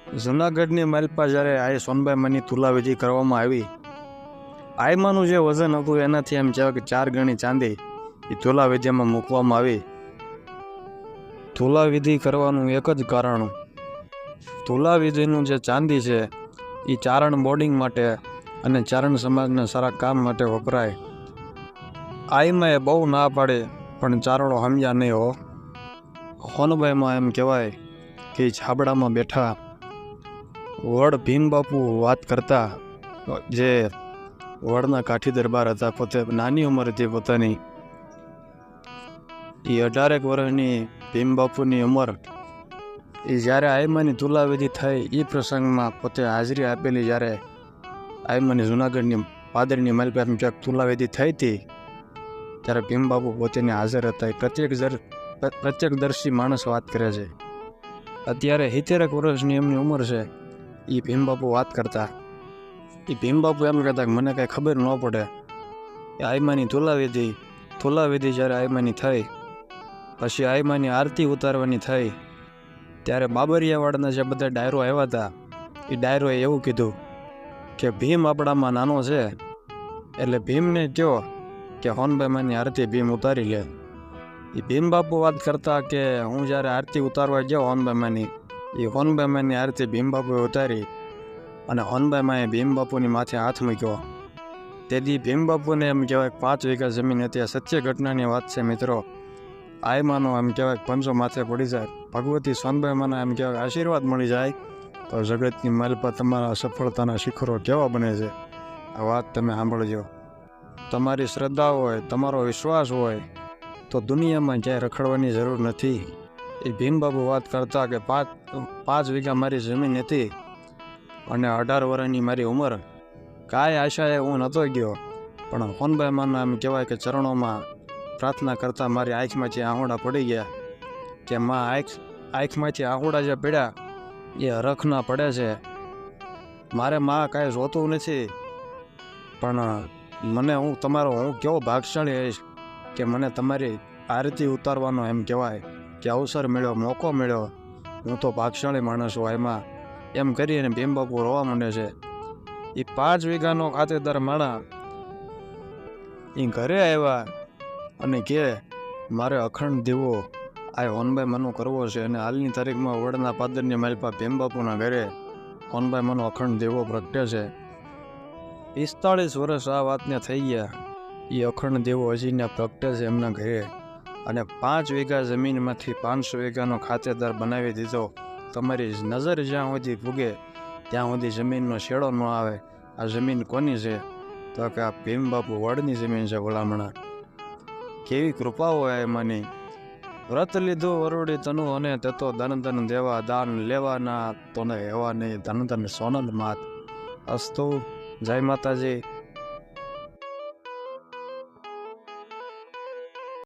જૂનાગઢની માલપા જ્યારે આ સોનબાઈ માની તુલાવિધિ કરવામાં આવી, આયમાનું જે વજન હતું એનાથી એમ કહેવાય કે 4 ગણી ચાંદી એ તુલાવિધિમાં મૂકવામાં આવી. તુલાવિધિ કરવાનું એક જ કારણ, તુલાવિધિનું જે ચાંદી છે એ ચારણ બોર્ડિંગ માટે અને ચારણ સમાજના સારા કામ માટે વપરાય. આઈમાં એ બહુ ના પાડે પણ ચારણો સમજ્યા નહીં હો. હોનબાઈમાં એમ કહેવાય કે છાબડામાં બેઠા વડ ભીમબાપુ વાત કરતા, જે વડના કાઠી દરબાર હતા, પોતે નાની ઉંમર હતી પોતાની. એ 18 વર્ષની ભીમબાપુની ઉંમર, એ જ્યારે આયમાની તુલાવિધિ થઈ એ પ્રસંગમાં પોતે હાજરી આપેલી. જ્યારે આયમાની જૂનાગઢની પાદરની માલપા એમ ક્યાંક તુલાવિધિ થઈ હતી ત્યારે ભીમબાપુ પોતેની હાજર હતા. એ પ્રત્યક્ષદર્શી માણસ વાત કરે છે. અત્યારે 70 વર્ષની એમની ઉંમર છે. એ ભીમબાપુ વાત કરતા, એ ભીમબાપુ એમ કહેતા કે મને કાંઈ ખબર ન પડે. એ આયમાની તુલાવિધિ જ્યારે આયમાની થઈ, પછી આયમાની આરતી ઉતારવાની થઈ, ત્યારે બાબરિયાવાડના જે બધા ડાયરો આવ્યા હતા, એ ડાયરોએ એવું કીધું કે ભીમ આપણામાં નાનો છે, એટલે ભીમને કહો કે હોનબાઈમાની આરતી ભીમ ઉતારી લે. એ ભીમબાપુ વાત કરતા કે હું જ્યારે આરતી ઉતારવા ગયો હોનબાઈમાની, એ હોનબાઈમાની આરતી ભીમબાપુએ ઉતારી અને હોનબાઈમાએ ભીમબાપુની માથે હાથ મૂક્યો. તેથી ભીમબાપુને એમ કહેવાય 5 વીઘા જમીન હતી. આ સત્ય ઘટનાની વાત છે મિત્રો. આયમાનો એમ કહેવાય પંચો માથે પડી જાય, ભગવતી સોનબાઈમાના એમ કહેવાય આશીર્વાદ મળી જાય તો જગતની માલપા તમારા સફળતાના શિખરો કેવા બને છે. આ વાત તમે સાંભળજો. તમારી શ્રદ્ધા હોય, તમારો વિશ્વાસ હોય તો દુનિયામાં ક્યાંય રખડવાની જરૂર નથી. એ ભીમબાપુ વાત કરતા કે 5 વીઘા મારી જમીન હતી અને 18 વર્ષની મારી ઉંમર. કાંઈ આશાએ હું નહોતો ગયો, પણ હોનબાઈમાના એમ કહેવાય કે ચરણોમાં પ્રાર્થના કરતાં મારી આંખમાંથી આહોડા પડી ગયા. કે માં આંખમાંથી આહોડા જે પડ્યા એ હરખના પડે છે. મારે માં કાંઈ જોતું નથી, પણ હું કેવો ભાગશાળી હઈશ કે મને તમારી આરતી ઉતારવાનો એમ કહેવાય કે અવસર મળ્યો, મોકો મળ્યો. હું તો ભાગશાળી માણસ છું એમાં, એમ કરીને ભીમબાપુ રોવા માંડે છે. એ 5 વીઘાનો ખાતેદાર માણા એ ઘરે આવ્યા અને કે મારે અખંડ દીવો આ હોનબાઈમાનો કરવો છે. અને હાલની તારીખમાં વડના પાદરની માલપા ભીમબાપુના ઘરે હોનબાઈમાનો અખંડ દીવો પ્રગટે છે. 45 વર્ષ આ વાતને થઈ ગયા. એ અખંડ દેવો હજીને પ્રગટે છે એમના ઘરે. અને 5 વીઘા જમીનમાંથી 500 વીઘાનો ખાતેદાર બનાવી દીધો. તમારી નજર જ્યાં સુધી પૂગે ત્યાં સુધી જમીનનો શેડો ન આવે. આ જમીન કોની છે? તો કે આ ભીમબાપુ વડની જમીન છે. ભલામણા કેવી કૃપા હોય એમાંની. વ્રત લીધું વરુડી તનુ અને તે તો ધન દેવા, દાન લેવાના તો ને એવા નહીં, ધન સોનલ માત. અસ્તુ. જય માતાજી.